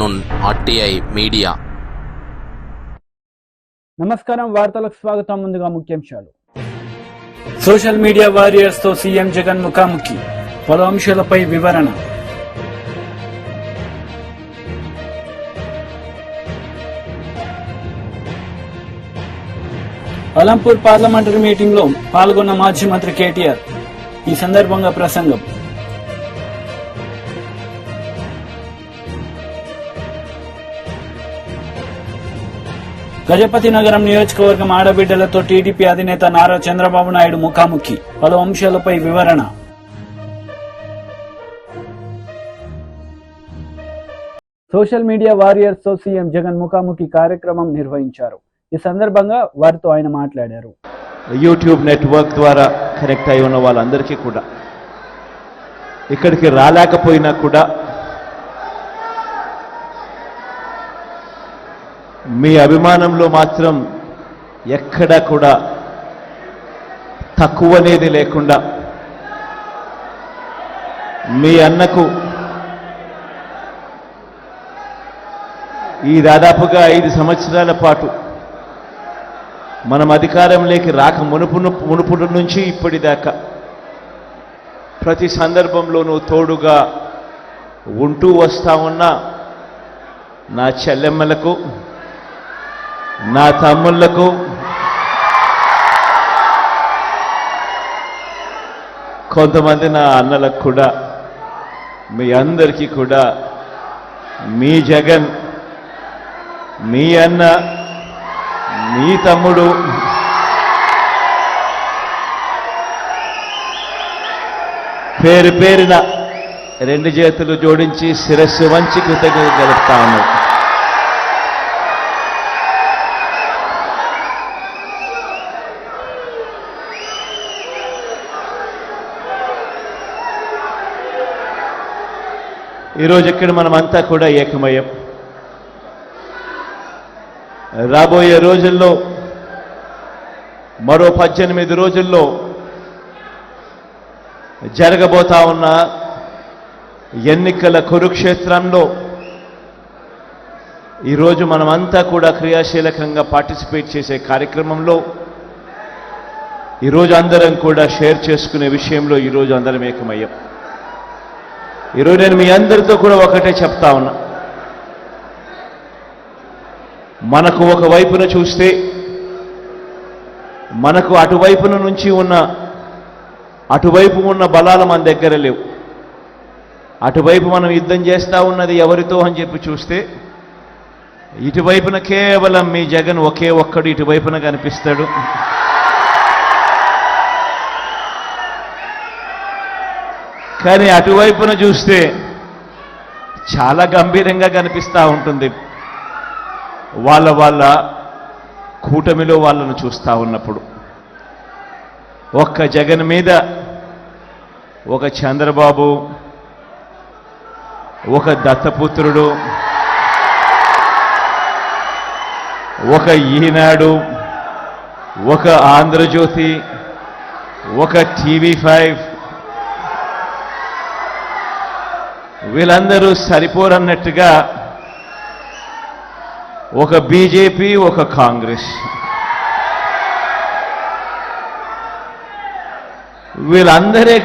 म्हणून RTI media. నమస్కారం, వార్తలకు స్వాగతం. ముందుగా ముఖ్యాంశాలు. సోషల్ మీడియా వారియర్స్ తో సీఎం జగన్ ముఖాముఖి, పలు అంశాలపై వివరణ. అలంపూర్ పార్లమెంటరీ మీటింగ్ లో పాల్గొన్న మాజీ మంత్రి కేటీఆర్. ఈ సందర్భంగా ప్రసంగం. గజపతి నగరం నియోజకవర్గం ఆడబిడ్డలతో టీడీపీ అధినేత నారా చంద్రబాబు నాయుడు ముఖాముఖి, పలు అంశాలపై వివరణ. సోషల్ మీడియా వారియర్స్ తో సీఎం జగన్ ముఖాముఖి కార్యక్రమం నిర్వహించారు. ఈ సందర్భంగా వారితో ఆయన మాట్లాడారు. యూట్యూబ్ నెట్వర్క్ ద్వారా కనెక్ట్ అయి ఉన్న వాళ్ళందరికీ కూడా, ఇక్కడికి రాలేకపోయినా కూడా మీ అభిమానంలో మాత్రం ఎక్కడా కూడా తక్కువనేది లేకుండా మీ అన్నకు ఈ దాదాపుగా 5 సంవత్సరాల పాటు మనం అధికారంలోకి రాక మునుపుడు నుంచి ఇప్పటిదాకా ప్రతి సందర్భంలోనూ తోడుగా ఉంటూ వస్తా ఉన్న నా చెల్లెమ్మలకు, నా తమ్ముళ్లకు, కొంతమంది నా అన్నలకు కూడా, మీ అందరికీ కూడా మీ జగన్, మీ అన్న, మీ తమ్ముడు పేరు పేరున 2 చేతులు జోడించి శిరస్సు వంచి కృతజ్ఞతలు తెలుపుతా ఉన్నాడు. ఈరోజు ఇక్కడ మనమంతా కూడా ఏకమయ్యాం. రాబోయే రోజుల్లో, మరో 18 రోజుల్లో జరగబోతా ఉన్న ఎన్నికల కురుక్షేత్రంలో ఈరోజు మనమంతా కూడా క్రియాశీలకంగా పార్టిసిపేట్ చేసే కార్యక్రమంలో ఈరోజు అందరం కూడా షేర్ చేసుకునే విషయంలో ఈరోజు అందరం ఏకమయ్యాం. ఈరోజు నేను మీ అందరితో కూడా ఒకటే చెప్తా ఉన్నా. మనకు ఒక వైపున చూస్తే మనకు అటువైపు ఉన్న బలాలు మన దగ్గర లేవు. అటువైపు మనం యుద్ధం చేస్తూ ఉన్నది ఎవరితో అని చెప్పి చూస్తే ఇటువైపున కేవలం మీ జగన్ ఒకే ఒక్కడు ఇటువైపున కనిపిస్తాడు. కానీ అటువైపున చూస్తే చాలా గంభీరంగా కనిపిస్తూ ఉంటుంది. వాళ్ళ కూటమిలో వాళ్ళను చూస్తూ ఉన్నప్పుడు ఒక్క జగన్ మీద ఒక చంద్రబాబు, ఒక దత్తపుత్రుడు, ఒక ఈనాడు, ఒక ఆంధ్రజ్యోతి, ఒక TV5, వీళ్ళందరూ సరిపోరన్నట్టుగా ఒక బీజేపీ, ఒక కాంగ్రెస్, వీళ్ళందరే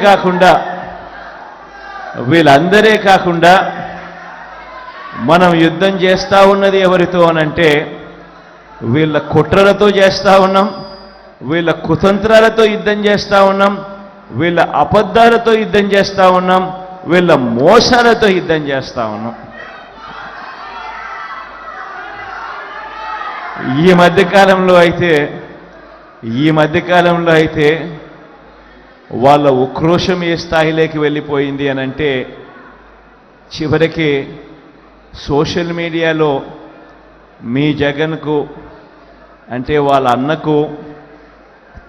కాకుండా మనం యుద్ధం చేస్తూ ఉన్నది ఎవరితో అనంటే వీళ్ళ కుట్రలతో చేస్తూ ఉన్నాం, వీళ్ళ కుతంత్రాలతో యుద్ధం చేస్తూ ఉన్నాం, వీళ్ళ అబద్ధాలతో యుద్ధం చేస్తూ ఉన్నాం, వీళ్ళ మోసాలతో యుద్ధం చేస్తూ ఉన్నాం. ఈ మధ్యకాలంలో అయితే వాళ్ళ ఉక్రోషం ఏ స్థాయిలోకి వెళ్ళిపోయింది అనంటే చివరికి సోషల్ మీడియాలో మీ జగన్కు అంటే వాళ్ళ అన్నకు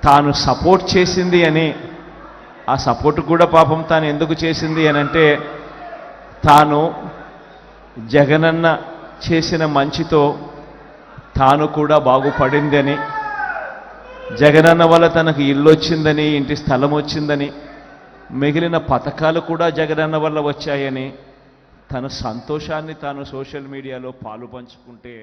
తాను సపోర్ట్ చేసింది అని, ఆ సపోర్ట్ కూడా పాపం తాను ఎందుకు చేసింది అనంటే తాను జగనన్న చేసిన మంచితో తాను కూడా బాగుపడిందని, జగనన్న వల్ల తనకు ఇల్లు వచ్చిందని, ఇంటి స్థలం వచ్చిందని, మిగిలిన పథకాలు కూడా జగనన్న వల్ల వచ్చాయని తన సంతోషాన్ని తాను సోషల్ మీడియాలో పాలు పంచుకుంటే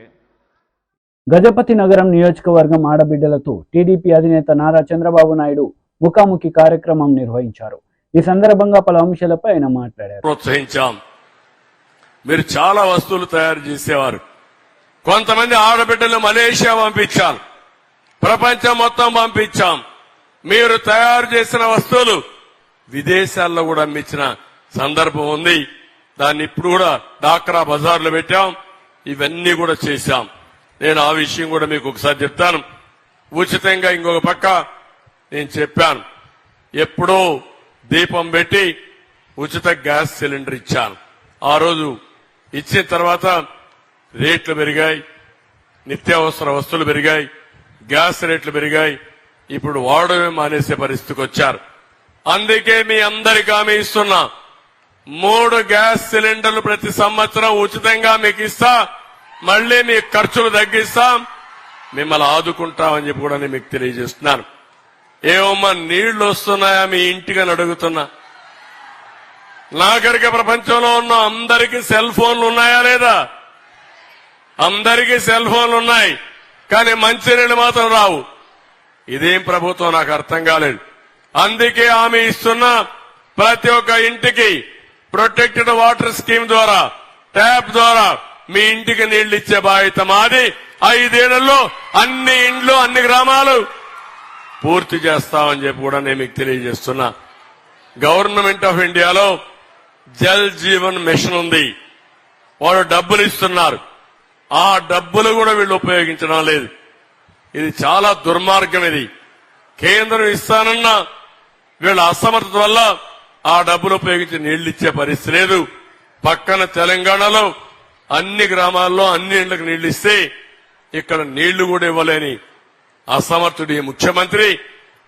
గజపతి నగరం నియోజకవర్గం ఆడబిడ్డలతో టీడీపీ అధినేత నారా చంద్రబాబు నాయుడు ముఖాముఖి కార్యక్రమం నిర్వహించారు. ఈ సందర్భంగా పలు అంశాలపై ఆయన మాట్లాడారు. ప్రోత్సహించాం. మీరు చాలా వస్తువులు తయారు చేసేవారు. కొంతమంది ఆడబిడ్డలు మలేషియా పంపించాం, ప్రపంచం మొత్తం పంపించాం. మీరు తయారు చేసిన వస్తువులు విదేశాల్లో కూడా అమ్మించిన సందర్భం ఉంది. దాన్ని ఇప్పుడు కూడా డాక్రా బజార్లో పెట్టాం. ఇవన్నీ కూడా చేశాం. నేను ఆ విషయం కూడా మీకు ఒకసారి చెప్తాను. ఉచితంగా ఇంకొక పక్క నేను చెప్పాను, ఎప్పుడో దీపం పెట్టి ఉచిత గ్యాస్ సిలిండర్ ఇచ్చాను. ఆ రోజు ఇచ్చిన తర్వాత రేట్లు పెరిగాయి, నిత్యావసర వస్తువులు పెరిగాయి, గ్యాస్ రేట్లు పెరిగాయి. ఇప్పుడు వాడమే మానేసే పరిస్థితికి వచ్చారు. అందుకే మీ అందరికీ హామీ ఇస్తున్నా, 3 గ్యాస్ సిలిండర్లు ప్రతి సంవత్సరం ఉచితంగా మీకు ఇస్తా. మళ్లీ మీ ఖర్చులు తగ్గిస్తాం, మిమ్మల్ని ఆదుకుంటామని చెప్పి కూడా నేను మీకు తెలియజేస్తున్నాను. ఏమమ్మా నీళ్లు వస్తున్నాయా మీ ఇంటికి అని అడుగుతున్నా. నాగరిక ప్రపంచంలో ఉన్న అందరికీ సెల్ ఫోన్లు ఉన్నాయా లేదా? అందరికీ సెల్ ఫోన్లు ఉన్నాయి, కానీ మంచినీళ్ళు మాత్రం రావు. ఇదేం ప్రభుత్వం నాకు అర్థం కాలేదు. అందుకే హామీ ఇస్తున్నా, ప్రతి ఒక్క ఇంటికి ప్రొటెక్టెడ్ వాటర్ స్కీమ్ ద్వారా, ట్యాప్ ద్వారా మీ ఇంటికి నీళ్లు ఇచ్చే బాధ్యత మాది. 5 ఏళ్లలో అన్ని ఇండ్లు, అన్ని గ్రామాలు పూర్తి చేస్తామని చెప్పి కూడా నేను మీకు తెలియజేస్తున్నా. గవర్నమెంట్ ఆఫ్ ఇండియాలో జల్ జీవన్ మిషన్ ఉంది. వాళ్ళు డబ్బులు ఇస్తున్నారు. ఆ డబ్బులు కూడా వీళ్ళు ఉపయోగించడం లేదు. ఇది చాలా దుర్మార్గం. ఇది కేంద్రం ఇస్తానన్న వీళ్ళ అసమర్థత వల్ల ఆ డబ్బులు ఉపయోగించి నీళ్లు ఇచ్చే పరిస్థితి లేదు. పక్కన తెలంగాణలో అన్ని గ్రామాల్లో అన్ని ఇండ్లకు నీళ్లు ఇస్తే ఇక్కడ నీళ్లు కూడా ఇవ్వలేని అసమర్థుడి ముఖ్యమంత్రి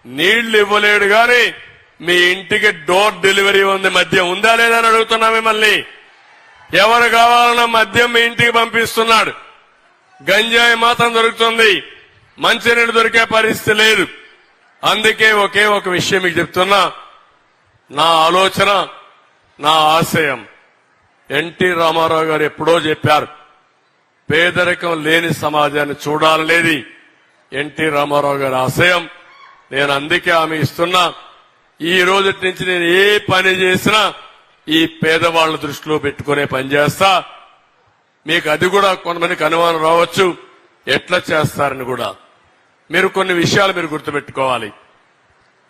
నీళ్లు ఇవ్వలేడు. గాని మీ ఇంటికి డోర్ డెలివరీ ఉంది. మద్యం ఉందా లేదా అని అడుగుతున్నా మిమ్మల్ని. ఎవరు కావాలన్నా మద్యం మీ ఇంటికి పంపిస్తున్నాడు. గంజాయి మాత్రం దొరుకుతుంది, మంచినీళ్ళు దొరికే పరిస్థితి లేదు. అందుకే ఒకే ఒక విషయం మీకు చెప్తున్నా. నా ఆలోచన, నా ఆశయం ఎన్టీ రామారావు గారు ఎప్పుడో చెప్పారు, పేదరికం లేని సమాజాన్ని చూడాలనేది ఎన్టీ రామారావు గారి ఆశయం. నేను అందుకే హామీ ఇస్తున్నా, ఈ రోజు నుంచి నేను ఏ పని చేసినా ఈ పేదవాళ్ల దృష్టిలో పెట్టుకునే పని చేస్తా. మీకు అది కూడా కొంతమందికి అనుమానం రావచ్చు, ఎట్లా చేస్తారని కూడా. మీరు కొన్ని విషయాలు మీరు గుర్తుపెట్టుకోవాలి.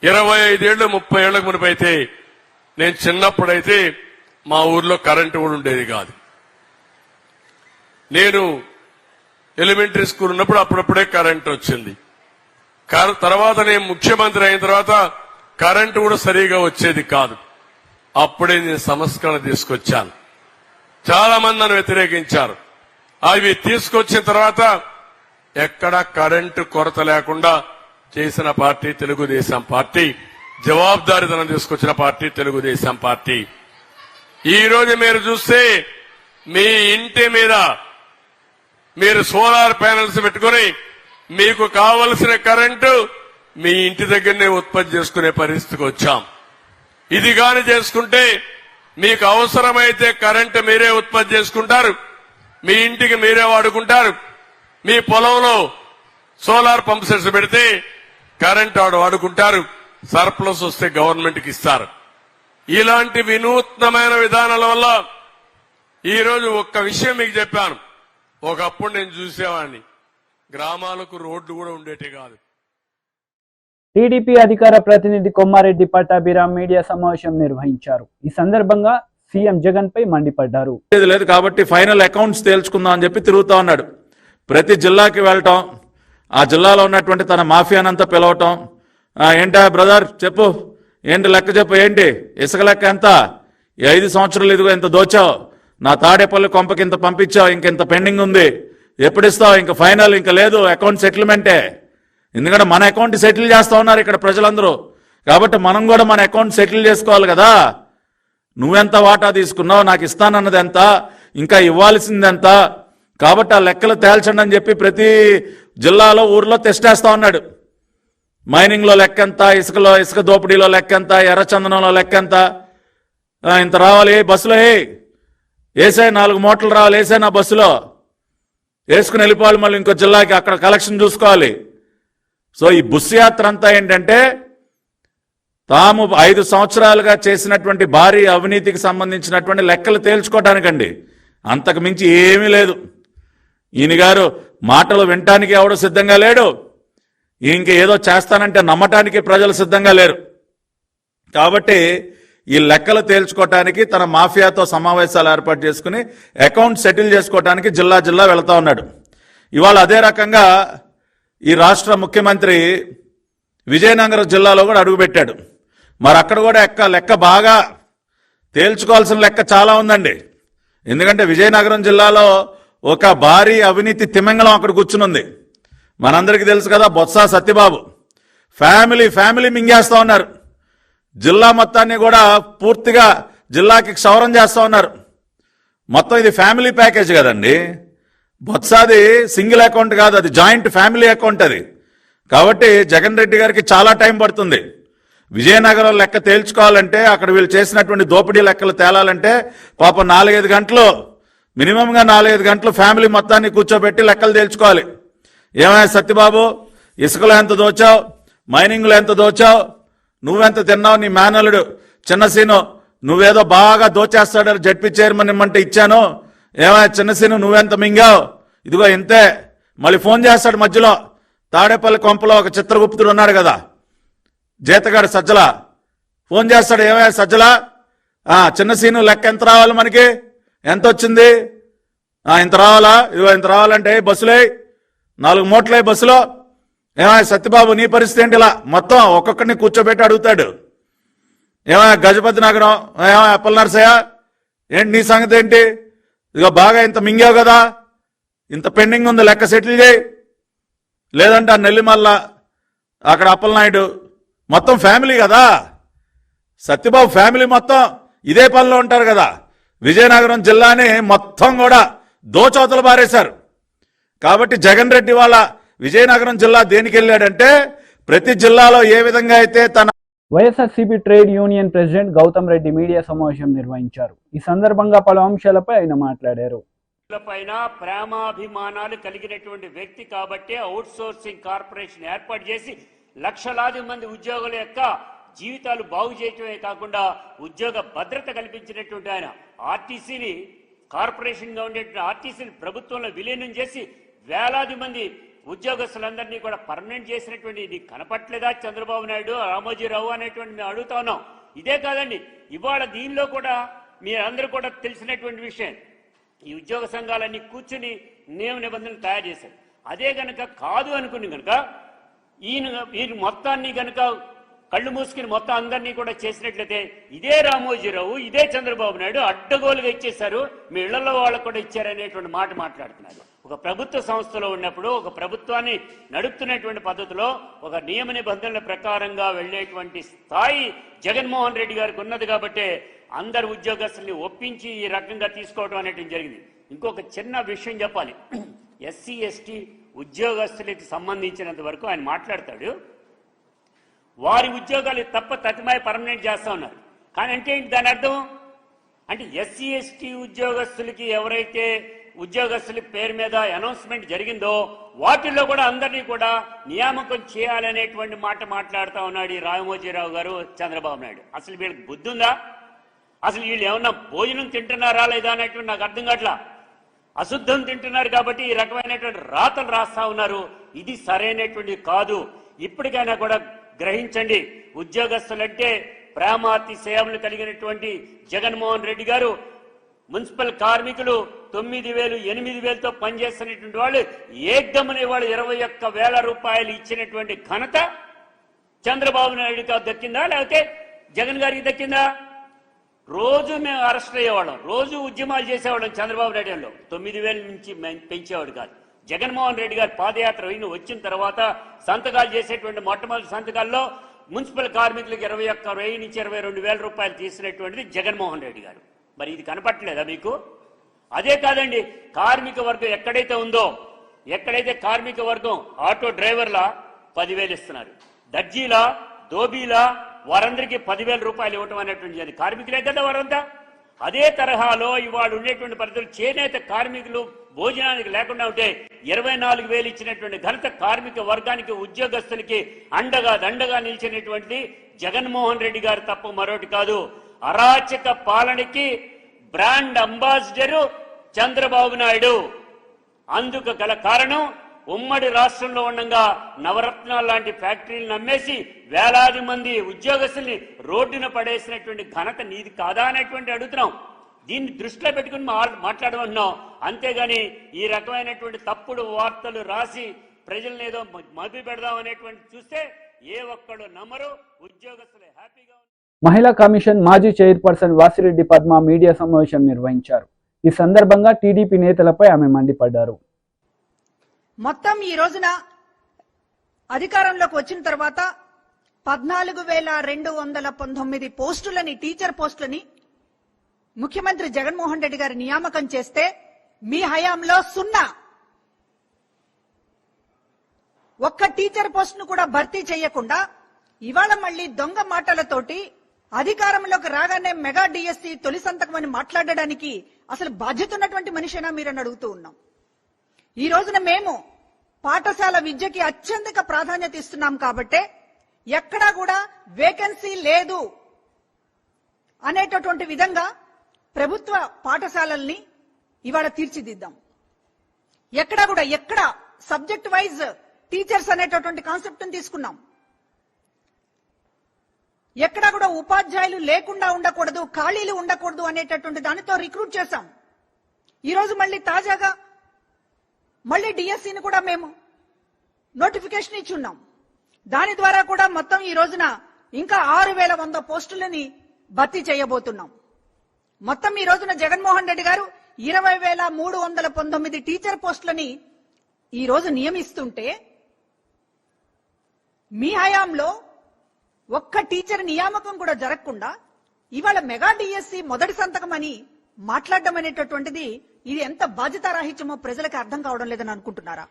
25 ఏళ్లు 30 ఏళ్లకు మునిపైతే, నేను చిన్నప్పుడైతే మా ఊర్లో కరెంటు కూడా ఉండేది కాదు. నేను ఎలిమెంటరీ స్కూల్ ఉన్నప్పుడు అప్పుడప్పుడే కరెంటు వచ్చింది. తర్వాత నేను ముఖ్యమంత్రి అయిన తర్వాత కరెంటు కూడా సరిగా వచ్చేది కాదు. అప్పుడే నేను సంస్కరణ తీసుకొచ్చాను. చాలా మంది నన్ను వ్యతిరేకించారు. అవి తీసుకొచ్చిన తర్వాత ఎక్కడా కరెంటు కొరత లేకుండా చేసిన పార్టీ తెలుగుదేశం పార్టీ. జవాబుదారీతనం తీసుకొచ్చిన పార్టీ తెలుగుదేశం పార్టీ. ఈ రోజు మీరు చూస్తే మీ ఇంటి మీద మీరు సోలార్ ప్యానెల్స్ పెట్టుకుని మీకు కావలసిన కరెంటు మీ ఇంటి దగ్గరనే ఉత్పత్తి చేసుకునే పరిస్థితికి వచ్చాం. ఇది గాని చేసుకుంటే మీకు అవసరమైతే కరెంటు మీరే ఉత్పత్తి చేసుకుంటారు, మీ ఇంటికి మీరే వాడుకుంటారు. మీ పొలంలో సోలార్ పంప్ సెట్స్ పెడితే కరెంటు వాడుకుంటారు. సర్ప్లస్ వస్తే గవర్నమెంట్ కి ఇస్తారు. ఇలాంటి వినూత్నమైన విధానాల వల్ల ఈ రోజు ఒక్క విషయం మీకు చెప్పాను. ఒకప్పుడు నేను చూసేవాడిని, గ్రామాలకు రోడ్లు కూడా ఉండేటి కాదు. టీడీపీ అధికార ప్రతినిధి కొమ్మారెడ్డి పట్టాభిరామ్ మీడియా సమావేశం నిర్వహించారు. ఈ సందర్భంగా సీఎం జగన్ పై మండిపడ్డారు. లేదు కాబట్టి ఫైనల్ అకౌంట్స్ తేల్చుకుందాం అని చెప్పి తిరుగుతా ఉన్నాడు. ప్రతి జిల్లాకి వెళ్ళటం, ఆ జిల్లాలో ఉన్నటువంటి తన మాఫియానంతా పిలవటం. ఏంటా బ్రదర్ చెప్పు, ఏంటి లెక్క చెప్పు, ఏంటి ఇసుక లెక్క ఎంత, 5 సంవత్సరాలు ఇదిగో ఇంత దోచావు, నా తాడేపల్లి కొంపకి ఇంత పంపించావు, ఇంకెంత పెండింగ్ ఉంది, ఎప్పుడు ఇస్తావు, ఇంక ఫైనల్ ఇంకా లేదు, అకౌంట్ సెటిల్మెంటే. ఎందుకంటే మన అకౌంట్ సెటిల్ చేస్తా ఉన్నారు ఇక్కడ ప్రజలందరూ. కాబట్టి మనం కూడా మన అకౌంట్ సెటిల్ చేసుకోవాలి కదా. నువ్వెంత వాటా తీసుకున్నావు, నాకు ఇస్తానన్నది ఎంత, ఇంకా ఇవ్వాల్సింది ఎంత, కాబట్టి ఆ లెక్కలు తేల్చండి అని చెప్పి ప్రతి జిల్లాలో ఊర్లో తెస్టేస్తా ఉన్నాడు. మైనింగ్లో లెక్కెంత, ఇసుక దోపిడీలో లెక్కెంత, ఎర్రచందనంలో లెక్కెంత, ఇంత రావాలి, బస్సులో వేసాయి 4 మూటలు రావాలి, వేసాయి నా బస్సులో వేసుకుని వెళ్ళిపోవాలి, మళ్ళీ ఇంకో జిల్లాకి అక్కడ కలెక్షన్ చూసుకోవాలి. సో ఈ బస్సు యాత్ర అంతా ఏంటంటే తాము 5 సంవత్సరాలుగా చేసినటువంటి భారీ అవినీతికి సంబంధించినటువంటి లెక్కలు తేల్చుకోవడానికండి. అంతకు మించి ఏమీ లేదు. ఈయన గారు మాటలు వినటానికి ఎవడో సిద్ధంగా లేడు, ఇంక ఏదో చేస్తానంటే నమ్మటానికి ప్రజలు సిద్ధంగా లేరు. కాబట్టి ఈ లెక్కలు తేల్చుకోవటానికి తన మాఫియాతో సమావేశాలు ఏర్పాటు చేసుకుని అకౌంట్ సెటిల్ చేసుకోవటానికి జిల్లా జిల్లా వెళ్తా ఉన్నాడు. ఇవాళ అదే రకంగా ఈ రాష్ట్ర ముఖ్యమంత్రి విజయనగరం జిల్లాలో కూడా అడుగుపెట్టాడు. మరి అక్కడ కూడా లెక్క బాగా తేల్చుకోవాల్సిన లెక్క చాలా ఉందండి. ఎందుకంటే విజయనగరం జిల్లాలో ఒక భారీ అవినీతి తిమింగళం అక్కడ కూర్చునుంది. మనందరికీ తెలుసు కదా, బొత్స సత్యబాబు ఫ్యామిలీ మింగేస్తా ఉన్నారు. జిల్లా మొత్తాన్ని కూడా పూర్తిగా జిల్లాకి క్షౌరం చేస్తా ఉన్నారు. మొత్తం ఇది ఫ్యామిలీ ప్యాకేజ్ కదండి. బొత్సాది సింగిల్ అకౌంట్ కాదు, అది జాయింట్ ఫ్యామిలీ అకౌంట్ అది. కాబట్టి జగన్ రెడ్డి గారికి చాలా టైం పడుతుంది. విజయనగరం లెక్క తేల్చుకోవాలంటే, అక్కడ వీళ్ళు చేసినటువంటి దోపిడీ లెక్కలు తేలాలంటే పాపం 4-5 గంటలు, మినిమంగా 4-5 గంటలు ఫ్యామిలీ మొత్తాన్ని కూర్చోబెట్టి లెక్కలు తేల్చుకోవాలి. ఏమైనా సత్యబాబు, ఇసుకలో ఎంత దోచావు, మైనింగ్లో ఎంత దోచావు, నువ్వెంత తిన్నావు, నీ మేనల్లుడు చిన్నసీను నువ్వేదో బాగా దోచేస్తాడు, జడ్పీ చైర్మన్ ఇమ్మంటే ఇచ్చాను, ఏమైనా చిన్నసీను నువ్వెంత మింగావు, ఇదిగో ఇంతే. మళ్ళీ ఫోన్ చేస్తాడు మధ్యలో, తాడేపల్లి కొంపలో ఒక చిత్రగుప్తుడు ఉన్నాడు కదా, జీతగాడు సజ్జల, ఫోన్ చేస్తాడు, ఏమైనా సజ్జల చిన్నసీను లెక్క ఎంత రావాలి, మనకి ఎంత వచ్చింది, ఇంత రావాలా, ఇదిగో ఇంత రావాలంటే బస్సులే 4 మూటలే బస్సులో. ఏమైనా సత్యబాబు నీ పరిస్థితి ఏంటి, ఇలా మొత్తం ఒక్కొక్కరిని కూర్చోబెట్టి అడుగుతాడు. ఏమైనా గజపతి నగరం, ఏమైనా అప్పల నరసయ్య ఏంటి నీ సంగతి ఏంటి, ఇదిగో బాగా ఇంత మింగావు కదా, ఇంత పెండింగ్ ఉంది లెక్క సెటిల్ చేయి, లేదంటే ఆ నెల్లిమల్ల అక్కడ అప్పలనాయుడు, మొత్తం ఫ్యామిలీ కదా. సత్యబాబు ఫ్యామిలీ మొత్తం ఇదే పనిలో ఉంటారు కదా. విజయనగరం జిల్లాని మొత్తం కూడా దోచవతలు బారేశారు. కాబట్టి జగన్ రెడ్డి వాళ్ళ విజయనగరం జిల్లా దేనికి వెళ్ళాడంటే, ప్రతి జిల్లాలో ఏ విధంగా అయితే తన YSRCP trade union president Gautam Reddy media సమావేశం నిర్వహించారు. ఈ సందర్భంగా పలు అంశాలపై ఆయన మాట్లాడారు. పైన ప్రేమాభిమానాలు కలిగినటువంటి వ్యక్తి కాబట్టి అవుట్ సోర్సింగ్ కార్పొరేషన్ ఏర్పాటు చేసి లక్షలాది మంది ఉద్యోగుల యొక్క జీవితాలు బాగు చేయటమే కాకుండా ఉద్యోగ భద్రత కల్పించినటువంటి ఆయన ఆర్టీసీని, కార్పొరేషన్గా ఉండేటువంటి ఆర్టీసీని ప్రభుత్వంలో విలీనం చేసి వేలాది మంది ఉద్యోగస్తులందరినీ కూడా పర్మనెంట్ చేసినటువంటి ఇది కనపట్లేదా చంద్రబాబు నాయుడు, రామోజీరావు అనేటువంటి మేము అడుగుతా ఉన్నాం. ఇదే కాదండి, ఇవాళ దీనిలో కూడా మీరందరూ కూడా తెలిసినటువంటి విషయం, ఈ ఉద్యోగ సంఘాలన్నీ కూర్చుని నియమ నిబంధనలు తయారు చేశారు. అదే గనక కాదు అనుకుని కనుక ఈయన మొత్తాన్ని గనక కళ్ళు మూసుకుని మొత్తం అందరినీ కూడా చేసినట్లయితే ఇదే రామోజీరావు, ఇదే చంద్రబాబు నాయుడు అడ్డగోలుగా ఇచ్చేశారు, మీ ఇళ్లలో వాళ్ళకు కూడా ఇచ్చారనేటువంటి మాట మాట్లాడుతున్నారు. ఒక ప్రభుత్వ సంస్థలో ఉన్నప్పుడు, ఒక ప్రభుత్వాన్ని నడుపుతున్నటువంటి పద్ధతిలో ఒక నియమ నిబంధనల ప్రకారంగా వెళ్లేటువంటి స్థాయి జగన్మోహన్ రెడ్డి గారికి ఉన్నది కాబట్టి అందరు ఉద్యోగస్తుల్ని ఒప్పించి ఈ రకంగా తీసుకోవడం అనేటువంటి జరిగింది. ఇంకొక చిన్న విషయం చెప్పాలి, ఎస్సీ ఎస్టీ ఉద్యోగస్తులకి సంబంధించినంత వరకు ఆయన మాట్లాడతాడు, వారి ఉద్యోగాలు తప్ప తతిమాయి పర్మనెంట్ చేస్తా ఉన్నారు. కానీ అంటే ఏంటి దాని అర్థం అంటే, ఎస్సీ ఎస్టీ ఉద్యోగస్తులకి ఎవరైతే ఉద్యోగస్తుల పేరు మీద అనౌన్స్మెంట్ జరిగిందో వాటిల్లో కూడా అందరినీ కూడా నియామకం చేయాలనేటువంటి మాట మాట్లాడుతూ ఉన్నాడు ఈ రామోజీరావు గారు, చంద్రబాబు నాయుడు. అసలు వీళ్ళకి బుద్ధి ఉందా? అసలు వీళ్ళు ఏమన్నా భోజనం తింటున్నారా లేదా అనేటువంటి నాకు అర్థం కావట్లా. అశుద్ధం తింటున్నారు కాబట్టి ఈ రకమైనటువంటి రాతలు రాస్తా ఉన్నారు. ఇది సరైనటువంటి కాదు. ఇప్పటికైనా కూడా గ్రహించండి, ఉద్యోగస్తులంటే ప్రేమాతి సేవలు కలిగినటువంటి జగన్మోహన్ రెడ్డి గారు, మున్సిపల్ కార్మికులు 9,000, 8,000తో పనిచేస్తున్నటువంటి వాళ్ళు ఏకదమని వాళ్ళు 21,000 రూపాయలు ఇచ్చినటువంటి ఘనత చంద్రబాబు నాయుడుకి దక్కిందా లేకపోతే జగన్ గారికి దక్కిందా? రోజు మేము అరెస్ట్ అయ్యేవాళ్ళం, రోజు ఉద్యమాలు చేసేవాళ్ళం. చంద్రబాబు నాయుడులో 9,000 నుంచి పెంచేవాడు కాదు. జగన్మోహన్ రెడ్డి గారు పాదయాత్ర వచ్చిన తర్వాత సంతకాలు చేసేటువంటి మొట్టమొదటి సంతకాల్లో మున్సిపల్ కార్మికులకు 21,000 నుంచి 22,000 రూపాయలు తీసినటువంటిది జగన్మోహన్ రెడ్డి గారు. మరి ఇది కనపట్లేదా మీకు? అదే కాదండి, కార్మిక వర్గం ఎక్కడైతే ఉందో, ఎక్కడైతే కార్మిక వర్గం ఆటో డ్రైవర్ల 10,000 ఇస్తున్నారు, దర్జీలా, దోబీలా వారందరికీ 10,000 రూపాయలు ఇవ్వటం అనేటువంటి కార్మికులే కదా వారంతా. అదే తరహాలో ఇవాళ ఉండేటువంటి పరిస్థితులు చేనేత కార్మికులు భోజనానికి లేకుండా ఉంటే 24,000 ఇచ్చినటువంటి ఘనత కార్మిక వర్గానికి ఉద్యోగస్తులకి అండగా దండగా నిలిచినటువంటిది జగన్మోహన్ రెడ్డి గారు తప్ప మరొకటి కాదు. అరాచక పాలనకి బ్రాండ్ అంబాసిడరు చంద్రబాబు నాయుడు. అందుకు గల కారణం ఉమ్మడి రాష్ట్రంలో ఉండగా నవరత్నాలు లాంటి ఫ్యాక్టరీలను అమ్మేసి వేలాది మంది ఉద్యోగస్తుల్ని రోడ్డున పడేసినటువంటి ఘనత నీది కాదా అనేటువంటి అడుగుతున్నాం. దీన్ని దృష్టిలో పెట్టుకుని మాట్లాడమంటున్నాం. అంతేగాని ఈ రకమైనటువంటి తప్పుడు వార్తలు రాసి ప్రజల్ని ఏదో మభ్య పెడదాం అనేటువంటి చూస్తే ఏ ఒక్కడు నమ్మరు. ఉద్యోగస్తులు హ్యాపీగా. మహిళా కమిషన్ మాజీ చైర్పర్సన్ వాసిరెడ్డి పద్మ మీడియా సమావేశం నిర్వహించారు. ఈ సందర్భంగా టీడీపీ నేతలపై ఆమె మండిపడ్డారు. మొత్తం ఈ రోజున అధికారంలోకి వచ్చిన తర్వాత 14,219 పోస్టులని, టీచర్ పోస్టులని ముఖ్యమంత్రి జగన్మోహన్ రెడ్డి గారు నియామకం చేస్తే మీ హయాంలో 0. ఒక్క టీచర్ పోస్టును కూడా భర్తీ చేయకుండా ఇవాళ మళ్లీ దొంగ మాటలతోటి అధికారంలోకి రాగానే మెగా డిఎస్సి తొలి సంతకం అని మాట్లాడడానికి అసలు బాధ్యత ఉన్నటువంటి మనిషినా మీరని అడుగుతూ ఉన్నాం. ఈ రోజున మేము పాఠశాల విద్యకి అత్యధిక ప్రాధాన్యత ఇస్తున్నాం కాబట్టే ఎక్కడా కూడా వేకెన్సీ లేదు అనేటటువంటి విధంగా ప్రభుత్వ పాఠశాలల్ని ఇవాళ తీర్చిదిద్దాం. ఎక్కడ సబ్జెక్ట్ వైజ్ టీచర్స్ అనేటటువంటి కాన్సెప్ట్ తీసుకున్నాం. ఎక్కడా కూడా ఉపాధ్యాయులు లేకుండా ఉండకూడదు, ఖాళీలు ఉండకూడదు అనేటటువంటి దానితో రిక్రూట్ చేశాం. ఈ రోజు మళ్ళీ తాజాగా మళ్ళీ డిఎస్సిని కూడా మేము నోటిఫికేషన్ ఇచ్చున్నాం. దాని ద్వారా కూడా మొత్తం ఈ రోజున ఇంకా 6,100 పోస్టులని భర్తీ చేయబోతున్నాం. మొత్తం ఈ రోజున జగన్మోహన్ రెడ్డి గారు 20,319 టీచర్ పోస్టులని ఈ రోజు నియమిస్తుంటే మీ హయాంలో ఒక్క టీచర్ నియామకం కూడా జరగకుండా ఇవాళ మెగా డిఎస్సి మొదటి సంతకం అని మాట్లాడడం అనేటటువంటిది ఇది ఎంత బాధ్యతారాహిత్యమో ప్రజలకు అర్థం కావడం లేదని అనుకుంటున్నారా?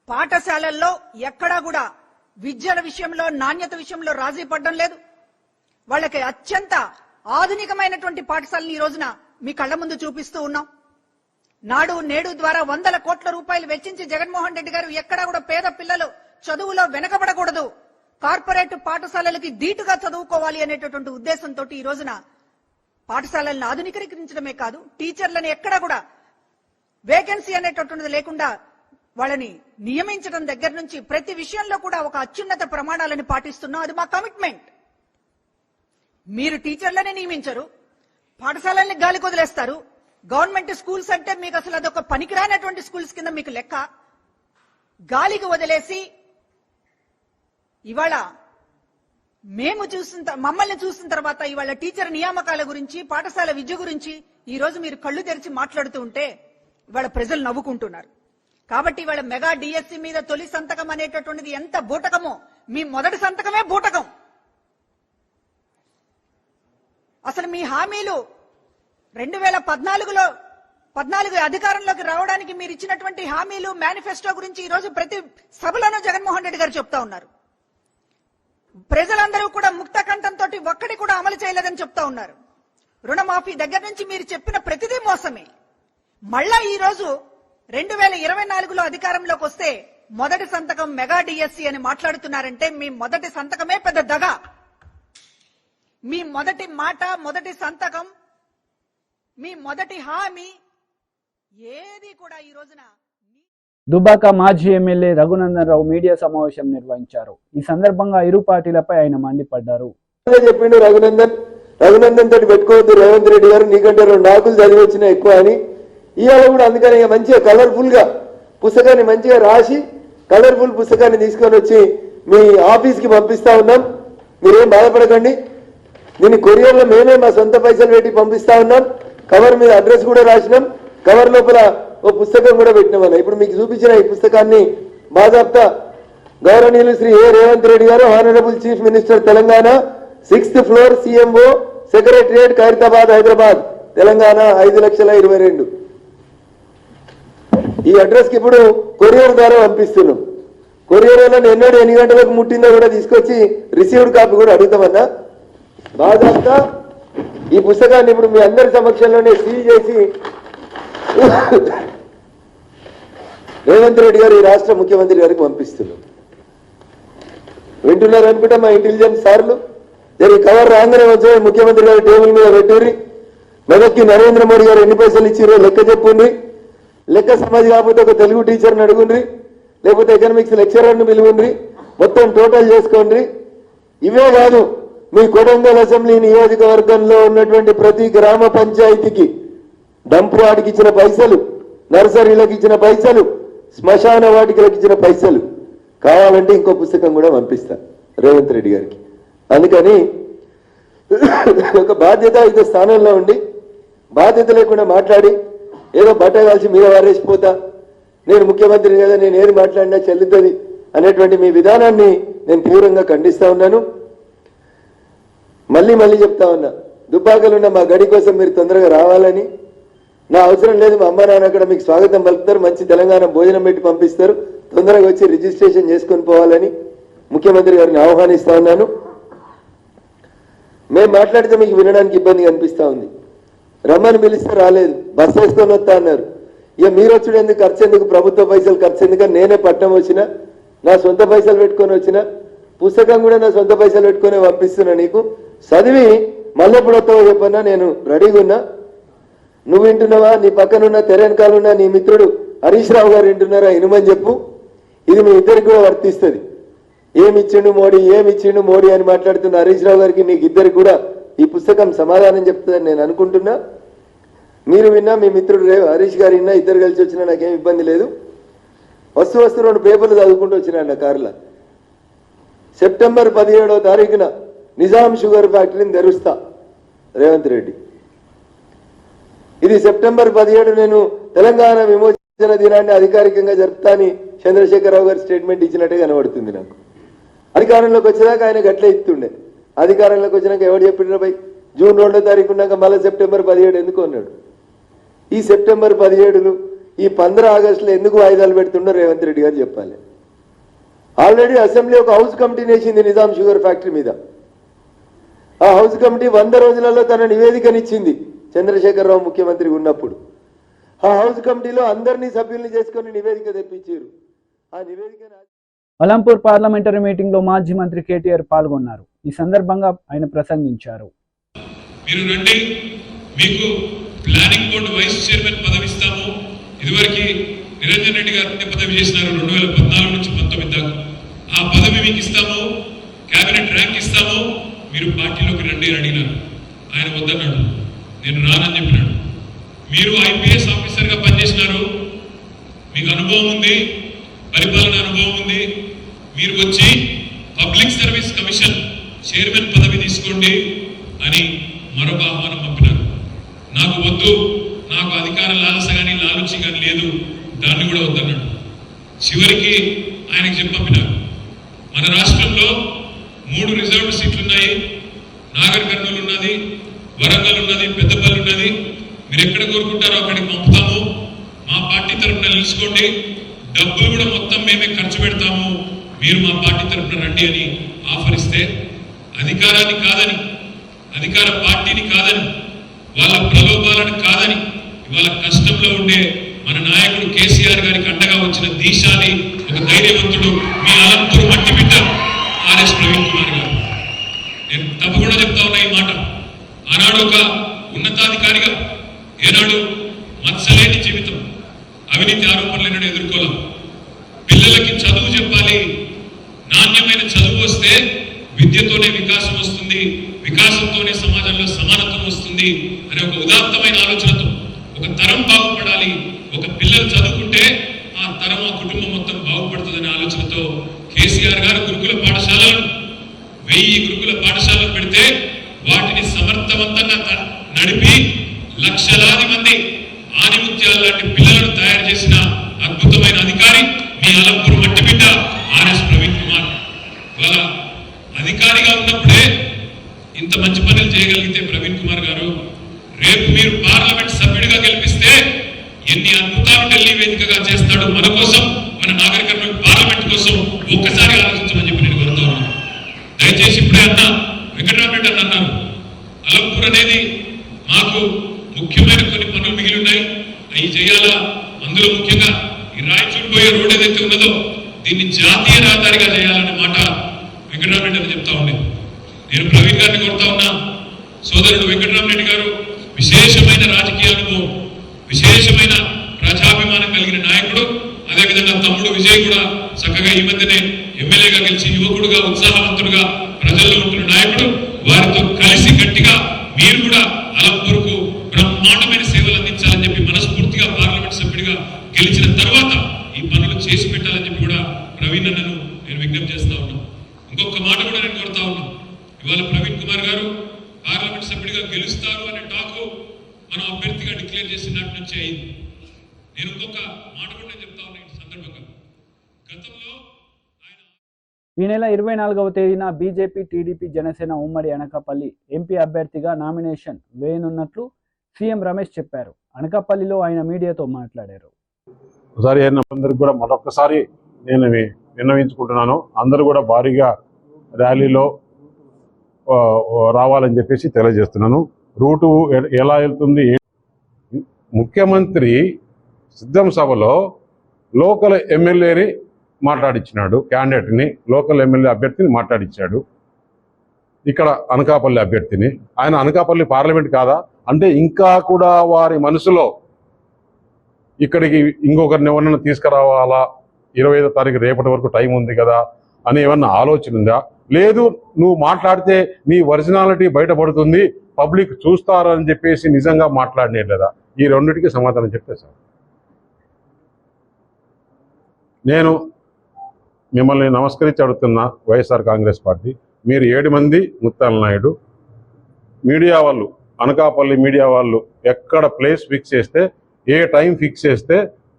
పాఠశాలల్లో ఎక్కడా కూడా విద్యల విషయంలో, నాణ్యత విషయంలో రాజీ పడడం లేదు. వాళ్ళకి అత్యంత ఆధునికమైనటువంటి పాఠశాలని ఈ రోజున మీ కళ్ల ముందు చూపిస్తూ ఉన్నాం. నాడు నేడు ద్వారా 100 కోట్ల రూపాయలు వెచ్చించి జగన్మోహన్ రెడ్డి గారు ఎక్కడా కూడా పేద పిల్లలు చదువులో వెనకబడకూడదు, కార్పొరేట్ పాఠశాలలకి ధీటుగా చదువుకోవాలి అనేటటువంటి ఉద్దేశంతో ఈ రోజున పాఠశాలలను ఆధునీకరించడమే కాదు, టీచర్లను ఎక్కడా కూడా వేకెన్సీ అనేటటువంటిది లేకుండా వాళ్ళని నియమించడం దగ్గర నుంచి ప్రతి విషయంలో కూడా ఒక అత్యున్నత ప్రమాణాలను పాటిస్తున్నాం. అది మా కమిట్మెంట్. మీరు టీచర్లని నియమించరు, పాఠశాలల్ని గాలి కొదిలేస్తారు. గవర్నమెంట్ స్కూల్స్ అంటే మీకు అసలు అదొక పనికిరానటువంటి స్కూల్స్ కింద మీకు లెక్క. గాలికి వదిలేసి ఇవాళ మమ్మల్ని చూసిన తర్వాత ఇవాళ టీచర్ నియామకాల గురించి, పాఠశాల విద్య గురించి ఈ రోజు మీరు కళ్ళు తెరిచి మాట్లాడుతూ ఉంటే ఇవాళ ప్రజలు నవ్వుకుంటున్నారు. కాబట్టి ఇవాళ మెగా డిఎస్సి మీద తొలి సంతకం అనేటటువంటిది ఎంత బూటకమో, మీ మొదటి సంతకమే బూటకం. అసలు మీ హామీలు 2014 అధికారంలోకి రావడానికి మీరు ఇచ్చినటువంటి హామీలు, మేనిఫెస్టో గురించి ఈ రోజు ప్రతి సభలోనూ జగన్మోహన్ రెడ్డి గారు చెప్తా ఉన్నారు. ప్రజలందరూ కూడా ముక్త కంఠంతో ఒక్కటి కూడా అమలు చేయలేదని చెప్తా ఉన్నారు. రుణమాఫీ దగ్గర నుంచి మీరు చెప్పిన ప్రతిదీ మోసమే. మళ్ళా ఈ రోజు 2024లో అధికారంలోకి వస్తే మొదటి సంతకం మెగా డిఎస్సి అని మాట్లాడుతున్నారంటే మీ మొదటి సంతకమే పెద్ద దగ. మీ మొదటి మాట, మొదటి సంతకం, మీ మొదటి హామీ ఏది కూడా ఈ రోజున. దుబాక మాజీ ఎమ్మెల్యే రఘునందన్ రావు మీడియా సమావేశం నిర్వహించారు. ఈ సందర్భంగా ఇరు పార్టీలపై ఆయన మండిపడ్డారు. చెప్పిండు రఘునందన్ తోటి పెట్టుకోవద్దు, రేవంత్ రెడ్డి గారు నీకంటే 2 ఆకులు చదివి వచ్చినా ఎక్కువ అని. ఇవాళ కూడా అందుకని మంచిగా కలర్ఫుల్ గా పుస్తకాన్ని మంచిగా రాసి కలర్ఫుల్ పుస్తకాన్ని తీసుకొని వచ్చి మీ ఆఫీస్కి పంపిస్తా ఉన్నాం. మీరేం బాధపడకండి. దీన్ని కొరియర్లో మేమే మా సొంత పైసలు పెట్టి పంపిస్తా ఉన్నాం. కవర్ మీద అడ్రస్ కూడా రాసినాం. కవర్ లోపల ఓ పుస్తకం కూడా పెట్టినాం. ఇప్పుడు మీకు చూపించిన ఈ పుస్తకాన్ని బాజాప్తా గౌరవనీయులు శ్రీ ఏ రేవంత్ రెడ్డి గారు, honourable chief minister Telangana, 6th floor CMO secretariat Khairatabad Hyderabad Telangana 5,22,000. ఈ అడ్రస్ కి ఇప్పుడు కొరియర్ ద్వారా పంపిస్తున్నాం. కొరియర్ వల్ల ఎన్నడూ ఎన్ని గంటలకు ముట్టిందో కూడా తీసుకొచ్చి రిసీవ్డ్ కాపీ కూడా అడుగుతామన్నా. బాజాప్తా ఈ పుస్తకాన్ని ఇప్పుడు మీ అందరి సమక్షంలోనే సీల్ చేసి రేవంత్ రెడ్డి గారు ఈ రాష్ట్ర ముఖ్యమంత్రి గారికి పంపిస్తున్నారు. వింటున్నారు అనుకుంటా మా ఇంటెలిజెన్స్ సార్లు. ఈ కవర్ రాగానే వచ్చే ముఖ్యమంత్రి గారు టేబుల్ మీద పెట్టుర్రి. మెదక్కి నరేంద్ర మోడీ గారు ఎన్ని పైసలు ఇచ్చిరో లెక్క చెప్పుండ్రి. లెక్క సమాజ్ కాకపోతే ఒక తెలుగు టీచర్ని అడుగుండ్రి, లేకపోతే ఎకనామిక్స్ లెక్చరర్ని పిలువుండ్రి, మొత్తం టోటల్ చేసుకోండి. ఇవే కాదు, మీ కొడంగల్ అసెంబ్లీ నియోజకవర్గంలో ఉన్నటువంటి ప్రతి గ్రామ పంచాయతీకి డంప్ వాటికి ఇచ్చిన పైసలు, నర్సరీలకు ఇచ్చిన పైసలు, శ్మశాన వాటికలకు ఇచ్చిన పైసలు కావాలంటే ఇంకో పుస్తకం కూడా పంపిస్తా రేవంత్ రెడ్డి గారికి. అందుకని ఒక బాధ్యతాయుత స్థానంలో ఉండి బాధ్యత లేకుండా మాట్లాడి ఏదో బట్ట కాల్చి మీద వారేసిపోతా, నేను ముఖ్యమంత్రిని కదా, నేను ఏది మాట్లాడినా చెల్లుతుంది అనేటువంటి మీ విధానాన్ని నేను తీవ్రంగా ఖండిస్తా ఉన్నాను. మళ్ళీ చెప్తా ఉన్నా, దుబ్బాకలున్న మా గడి కోసం మీరు తొందరగా రావాలని. నా అవసరం లేదు, మా అమ్మ నాన్న అక్కడ మీకు స్వాగతం పలుకుతారు, మంచి తెలంగాణ భోజనం పెట్టి పంపిస్తారు, తొందరగా వచ్చి రిజిస్ట్రేషన్ చేసుకొని పోవాలని ముఖ్యమంత్రి గారిని ఆహ్వానిస్తా ఉన్నాను. మేము మాట్లాడితే మీకు వినడానికి ఇబ్బంది అనిపిస్తా ఉంది. రమ్మని పిలిస్తే రాలేదు, బస్సు వేసుకొని వస్తా అన్నారు. ఇక మీరు వచ్చుడు ఎందుకు, ఖర్చు ఎందుకు, ప్రభుత్వ పైసలు ఖర్చు ఎందుకని నేనే పట్టణం వచ్చిన, నా సొంత పైసలు పెట్టుకొని వచ్చిన, పుస్తకం కూడా నా సొంత పైసలు పెట్టుకునే పంపిస్తున్నా. నీకు చదివి మళ్ళీ ఎప్పుడు వస్తావో చెప్పన్నా, నేను రెడీగా ఉన్నా. నువ్వు వింటున్నావా, నీ పక్కనున్న తెరెనకాలున్న నీ మిత్రుడు హరీష్ రావు గారు వింటున్నారా, ఇనుమని చెప్పు. ఇది మీ ఇద్దరికి కూడా వర్తిస్తుంది. ఏమిచ్చిండు మోడీ అని మాట్లాడుతున్న హరీష్ రావు గారికి నీకు ఇద్దరికి కూడా ఈ పుస్తకం సమాధానం చెప్తుందని నేను అనుకుంటున్నా. మీరు విన్నా, మీ మిత్రుడు హరీష్ గారు విన్నా, ఇద్దరు కలిసి వచ్చినా నాకేం ఇబ్బంది లేదు. వస్తు 2 పేపర్లు చదువుకుంటూ వచ్చినా నా కారులో. సెప్టెంబర్ 17వ తారీఖున నిజాం షుగర్ ఫ్యాక్టరీని తెరుస్తా రేవంత్ రెడ్డి. ఇది సెప్టెంబర్ 17 నేను తెలంగాణ విమోచన దినాన్ని అధికారికంగా జరుపుతా అని చంద్రశేఖరరావు గారు స్టేట్మెంట్ ఇచ్చినట్టే కనబడుతుంది నాకు. అధికారంలోకి వచ్చేదాకా ఆయన గట్లే ఇస్తుండే, అధికారంలోకి వచ్చినాక ఎవరు చెప్పిన భయ్ జూన్ 2వ తారీఖు ఉన్నాక మళ్ళీ సెప్టెంబర్ 17 ఎందుకు అన్నాడు. ఈ సెప్టెంబర్ 17లు, ఈ 15 ఆగస్టులో ఎందుకు వాయిదాలు పెడుతుండో రేవంత్ రెడ్డి గారు చెప్పాలి. ఆల్రెడీ అసెంబ్లీ ఒక హౌస్ కమిటీని వేసింది నిజాం షుగర్ ఫ్యాక్టరీ మీద. ఆ హౌస్ కమిటీ 100 రోజులలో తన నివేదికనిచ్చింది చంద్రశేఖరరావు ముఖ్యమంత్రి ఉన్నప్పుడు. ఆ హౌస్ కమిటీలో అందరినీ సభ్యుల్ని చేసుకుని నివేదిక తెప్పించారు. ఆ నివేదిక అలంపూర్ పార్లమెంటరీ మీటింగ్ లో మాజీ మంత్రి కేటీఆర్ పాల్గొన్నారు. ఈ సందర్భంగా ఆయన ప్రసంగించారు. మీరు రండి, మీకు ప్లానింగ్ బోర్డు వైస్ చైర్మన్ పదవి ఇస్తాము. ఇదివరకు నిరంజన్ రెడ్డి గారు పదవి చేసినారు 2014 నుంచి 19 దాకా. ఆ పదవి మీకు ఇస్తాము, కేబినెట్ ర్యాంక్ ఇస్తాము, మీరు పార్టీలోకి రండి అని అడిగినారు. ఆయన వద్దన్నాడు, నేను రానని చెప్పినాడు. మీరు ఐపీఎస్ ఆఫీసర్గా పనిచేసినారు, మీకు అనుభవం ఉంది, పరిపాలన అనుభవం ఉంది, మీరు వచ్చి పబ్లిక్ సర్వీస్ కమిషన్ చైర్మన్ పదవి తీసుకోండి అని మరొక ఆహ్వానం పంపినారు. నాకు వద్దు, నాకు అధికార లాలస కానీ లాలుచి కానీ లేదు, దాన్ని కూడా వద్దన్నాడు. చివరికి ఆయనకు చెప్పి పంపినారు, మన రాష్ట్రంలో 3 రిజర్వ్డ్ సీట్లు ఉన్నాయి, నాగర్ కర్నూలు ఉన్నది, వరంగల్ ఉన్నది, పెద్దపల్లి ఉన్నది, మీరు ఎక్కడ కోరుకుంటారో అక్కడికి పంపుతాము, మా పార్టీ తరఫున నిలుచుకోండి, డబ్బులు కూడా మొత్తం మేమే ఖర్చు పెడతాము, మీరు మా పార్టీ తరఫున రండి అని ఆఫర్ ఇస్తే అధికారాన్ని కాదని, అధికార పార్టీని కాదని, వాళ్ళ ప్రలోభాలను కాదని, ఇవాళ కష్టంలో ఉండే మన నాయకుడు కేసీఆర్ గారికి అండగా వచ్చిన దీశాలి ఒక ధైర్యవంతుడు మీ అలంపూర్ మట్టి బిడ్డ ఆర్ఎస్ ప్రవీణ్ కుమార్ గారు. నేను తప్పకుండా చెప్తా ఉన్నా ఈ మాట. ఆనాడు ఒక ఉన్నతాధికారిగా, ఏనాడు మత్సలేని జీవితం, అవినీతి ఆరోపణలను ఎదుర్కోలేం. పిల్లలకి చదువు చెప్పాలి, నాణ్యమైన చదువు వస్తే విద్యతోనే వికాసం వస్తుంది, వికాసంతోనే సమాజంలో సమానత్వం వస్తుంది అనే ఒక ఉదాత్తమైన ఆలోచనతో ఒక తరం బాగుపడాలి, ఒక పిల్లలు చదువుకుంటే ఆ తరం, ఆ కుటుంబం మొత్తం బాగుపడుతుందనే ఆలోచనతో కేసీఆర్ గారు గురుకుల పాఠశాలను 1000 గురుకుల పాఠశాలను పెడితే వాటిని సమర్థవంతంగా నడిపి లక్షలాది మంది ఆనిముత్యాల లాంటి పిల్లలను తయారు చేసిన అద్భుతమైన అధికారి మీ అలంపూర్ మట్టి బిడ్డ ఆర్ఎస్ ప్రవీణ్ కుమార్. ఇవాళ అధికారిగా ఉన్నప్పుడే ఇంత మంచి పనులు చేయగలిగితే ప్రవీణ్ కుమార్ గారు, రేపు మీరు పార్లమెంట్ సభ్యుడిగా గెలిపిస్తే ఎన్ని అద్భుతాలు ఢిల్లీ వేదికగా చేస్తాడు మన కోసం, మన నాగర్ కర్నూలు పార్లమెంట్ కోసం ఒక్కసారి ఆలోచించమని చెప్పి నేను కోరుతా ఉన్నాను. దయచేసి ఇప్పుడే అన్న వెంకటరామరెడ్డి అన్నారు, అలంపూర్ అనేది రాయచూరు పోయే రోడ్ ఏదైతే ఉన్నదో దీన్ని జాతీయ రహదారిగా చేయాలనే మాట వెంకటరామరెడ్డి అని చెప్తా ఉండేది. నేను ప్రవీణ్ గారిని కోరుతా ఉన్నా, సోదరుడు వెంకటరామరెడ్డి గారు విశేషమైన రాజకీయ అనుభవం, విశేషమైన ప్రజాభిమానం కలిగిన నాయకుడు. అదేవిధంగా తమ్ముడు విజయ్ కూడా చక్కగా ఈ మధ్యనే ఎమ్మెల్యేగా గెలిచి యువకుడుగా ఉత్సాహవంతుడుగా ప్రజల్లో ఉంటున్న నాయకుడు. వారితో కలిసి గట్టిగా మీరు కూడా అలంపూర్కు బ్రహ్మాండమైన సేవలు అందించాలని చెప్పి మనస్ఫూర్తిగా పార్లమెంట్ సభ్యుడిగా గెలిచిన తర్వాత ఈ పనులు చేసి పెట్టాలని చెప్పి కూడా ప్రవీణ్ అన్నను నేను విజ్ఞప్తి చేస్తా ఉన్నాను. ఇంకొక మాట కూడా నేను కోరుతా ఉన్నాను. ఇవాళ ప్రవీణ్ కుమార్ గారు పార్లమెంట్ సభ్యుడిగా గెలుస్తారు అనే టాకు మనం అభ్యర్థిగా డిక్లేర్ చేసినట్టు నుంచి అయింది. నేను ఇంకొక మాట కూడా చెప్తా ఉన్నాను ఈ సందర్భంగా. గతంలో ఈ నెల 24వ తేదీన బీజేపీ, టీడీపీ, జనసేన ఉమ్మడి అనకాపల్లి ఎంపీ అభ్యర్థిగా నామినేషన్ వేయనున్నట్లు సీఎం రమేష్ చెప్పారు. అనకాపల్లిలో ఆయన మీడియాతో మాట్లాడారు. ఒకసారి అందరికి కూడా మరొకసారి నేను విన్నవించుకుంటున్నాను. అందరూ కూడా భారీగా ర్యాలీలో రావాలని చెప్పేసి తెలియజేస్తున్నాను. రూటు ఎలా వెళ్తుంది? ముఖ్యమంత్రి సిద్ధం సభలో లోకల్ ఎమ్మెల్యేని మాట్లాడించినాడు, క్యాండిడేట్ని, లోకల్ ఎమ్మెల్యే అభ్యర్థిని మాట్లాడించాడు. ఇక్కడ అనకాపల్లి అభ్యర్థిని. ఆయన అనకాపల్లి పార్లమెంట్ కాదా అంటే ఇంకా కూడా వారి మనసులో ఇక్కడికి ఇంకొకరిని ఎవరన్నా తీసుకురావాలా, 25వ తారీఖు రేపటి వరకు టైం ఉంది కదా అని ఏమన్నా ఆలోచన ఉందా? లేదు, నువ్వు మాట్లాడితే నీ ఒరిజినాలిటీ బయటపడుతుంది, పబ్లిక్ చూస్తారని చెప్పేసి నిజంగా మాట్లాడినే లేదా? ఈ రెండింటికి సమాధానం చెప్తే సార్. నేను మిమ్మల్ని నమస్కరించి అడుగుతున్నా, వైఎస్ఆర్ కాంగ్రెస్ పార్టీ, మీరు 7 మంది ముత్తాల నాయుడు మీడియా వాళ్ళు, అనకాపల్లి మీడియా వాళ్ళు ఎక్కడ ప్లేస్ ఫిక్స్ చేస్తే, ఏ టైం ఫిక్స్ చేస్తే,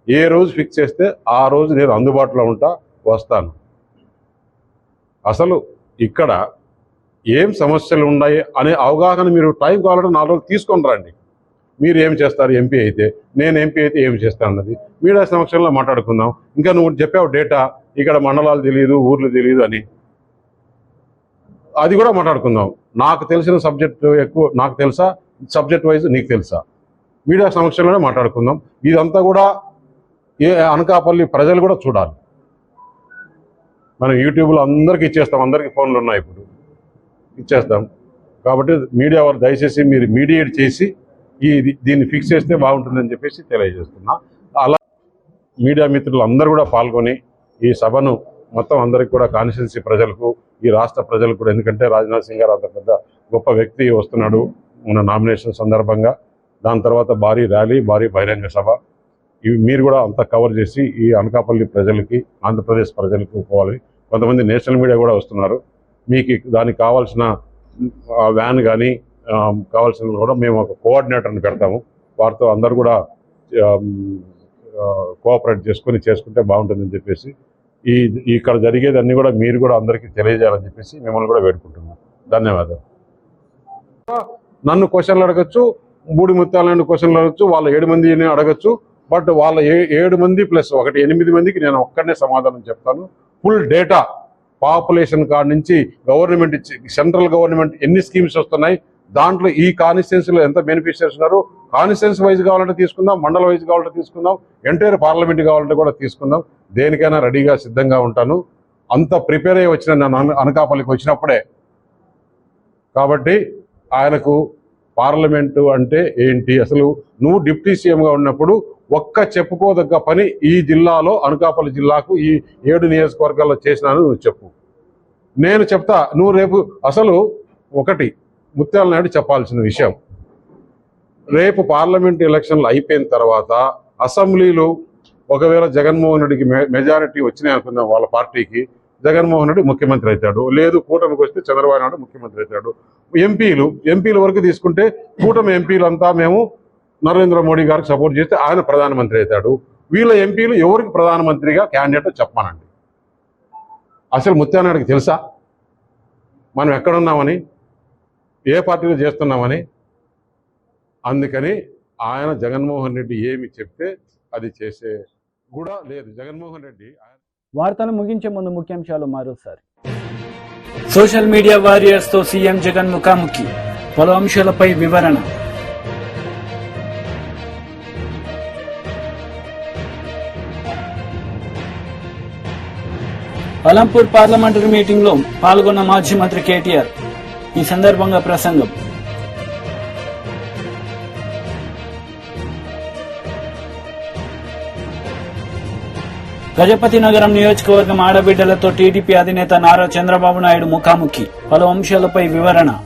ఏ రోజు ఫిక్స్ చేస్తే ఆ రోజు నేను అందుబాటులో ఉంటా, వస్తాను. అసలు ఇక్కడ ఏం సమస్యలు ఉన్నాయి అనే అవగాహన మీరు టైం కావాలంటే 4 రోజులు తీసుకొని రండి. మీరు ఏం చేస్తారు ఎంపీ అయితే, నేను ఎంపీ అయితే ఏం చేస్తాను అన్నది మీడియా సమక్షంలో మాట్లాడుకుందాం. ఇంకా నువ్వు చెప్పావు డేటా, ఇక్కడ మండలాలు తెలియదు, ఊర్లు తెలియదు అని, అది కూడా మాట్లాడుకుందాం. నాకు తెలిసిన సబ్జెక్టు ఎక్కువ నాకు తెలుసా, సబ్జెక్ట్ వైజ్ నీకు తెలుసా, మీడియా సమక్షంలోనే మాట్లాడుకుందాం. ఇదంతా కూడా అనకాపల్లి ప్రజలు కూడా చూడాలి. మనం యూట్యూబ్లో అందరికీ ఇచ్చేస్తాం, అందరికీ ఫోన్లు ఉన్నాయి, ఇప్పుడు ఇచ్చేస్తాం. కాబట్టి మీడియా వారు దయచేసి మీరు మీడియేట్ చేసి దీన్ని ఫిక్స్ చేస్తే బాగుంటుందని చెప్పేసి తెలియజేస్తున్నా. అలా మీడియా మిత్రులు అందరూ కూడా పాల్గొని ఈ సభను మొత్తం అందరికి కూడా కాన్స్టిట్యున్సీ ప్రజలకు, ఈ రాష్ట్ర ప్రజలకు కూడా, ఎందుకంటే రాజ్నాథ్ సింగ్ గారు అంత పెద్ద గొప్ప వ్యక్తి వస్తున్నాడు మన నామినేషన్ సందర్భంగా. దాని తర్వాత భారీ ర్యాలీ, భారీ బహిరంగ సభ, ఇవి మీరు కూడా అంతా కవర్ చేసి ఈ అనకాపల్లి ప్రజలకి, ఆంధ్రప్రదేశ్ ప్రజలకు పోవాలి. కొంతమంది నేషనల్ మీడియా కూడా వస్తున్నారు. మీకు దానికి కావాల్సిన వ్యాన్ కానీ కావాల్సిన కూడా మేము ఒక కోఆర్డినేటర్ని పెడతాము. వారితో అందరు కూడా కోఆపరేట్ చేసుకుంటే బాగుంటుందని చెప్పేసి ఇక్కడ జరిగేది అన్ని కూడా మీరు కూడా అందరికీ తెలియజేయాలని చెప్పేసి మిమ్మల్ని కూడా వేడుకుంటున్నాను. ధన్యవాదాలు. నన్ను క్వశ్చన్లు అడగచ్చు, బూడి ముత్యాలను క్వశ్చన్లు అడగచ్చు, వాళ్ళ 7 మందిని అడగచ్చు. బట్ వాళ్ళ 7 మంది ప్లస్ 8 మందికి నేను ఒక్కడనే సమాధానం చెప్తాను. ఫుల్ డేటా, పాపులేషన్ కాడ నుంచి గవర్నమెంట్, సెంట్రల్ గవర్నమెంట్ ఎన్ని స్కీమ్స్ వస్తున్నాయి, దాంట్లో ఈ కాన్స్టిట్యున్సీలో ఎంత బెనిఫిషియర్స్ ఉన్నారు, కాన్స్టిట్యున్సీ వైజ్ కావాలంటే తీసుకుందాం, మండల వైజ్ కావాలంటే తీసుకుందాం, ఎంటైర్ పార్లమెంట్ కావాలంటే కూడా తీసుకుందాం. దేనికైనా రెడీగా సిద్ధంగా ఉంటాను. అంత ప్రిపేర్ అయ్యి వచ్చిన నేను అనకాపల్లికి వచ్చినప్పుడే. కాబట్టి ఆయనకు పార్లమెంటు అంటే ఏంటి, అసలు నువ్వు డిప్యూటీ సీఎంగా ఉన్నప్పుడు ఒక్క చెప్పుకోదగ్గ పని ఈ జిల్లాలో, అనకాపల్లి జిల్లాకు ఈ 7 నియోజకవర్గాల్లో చేసినాను నువ్వు చెప్పు, నేను చెప్తా. నువ్వు రేపు అసలు ఒకటి ముత్యాల నాయుడు చెప్పాల్సిన విషయం, రేపు పార్లమెంట్ ఎలక్షన్లు అయిపోయిన తర్వాత అసెంబ్లీలో ఒకవేళ జగన్మోహన్ రెడ్డికి మెజారిటీ వచ్చినాయి అనుకుందాం, వాళ్ళ పార్టీకి, జగన్మోహన్ రెడ్డి ముఖ్యమంత్రి అవుతాడు. లేదు కూటమికి వస్తే చంద్రబాబు నాయుడు ముఖ్యమంత్రి అవుతాడు. ఎంపీల వరకు తీసుకుంటే కూటమి ఎంపీలంతా మేము నరేంద్ర మోడీ గారికి సపోర్ట్ చేస్తే ఆయన ప్రధానమంత్రి అవుతాడు. వీళ్ళ ఎంపీలు ఎవరికి ప్రధానమంత్రిగా క్యాండిడేట్ చెప్పానండి. అసలు ముత్యానాయుడికి తెలుసా మనం ఎక్కడున్నామని, ఏ పార్టీలో చేస్తున్నామని? అందుకని ఆయన జగన్మోహన్ రెడ్డి ఏమి చెప్తే అది చేసే కూడా లేదు. జగన్మోహన్ రెడ్డి వార్తలు ముగించే ముందు ముఖ్యాంశాలు మరోసారి. సోషల్ మీడియా వారియర్స్ తో సీఎం జగన్ ముఖాముఖి, పలు అంశాలపై వివరణ. అలంపూర్ పార్లమెంటరీ మీటింగ్ లో పాల్గొన్న మాజీ మంత్రి కేటీఆర్. ఈ సందర్భంగా ప్రసంగం. గజపతి నగరం నియోజకవర్గం ఆడబిడ్డలతో టీడీపీ అధినేత నారా చంద్రబాబు నాయుడు ముఖాముఖి. పలు అంశాలపై వివరణ.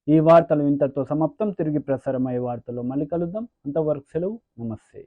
ఈ వార్తలు ఇంతటితో సమాప్తం. తిరిగి ప్రసారమయ్యే వార్తల్లో మళ్ళీ కలుద్దాం. అంతవరకు సెలవు. నమస్తే.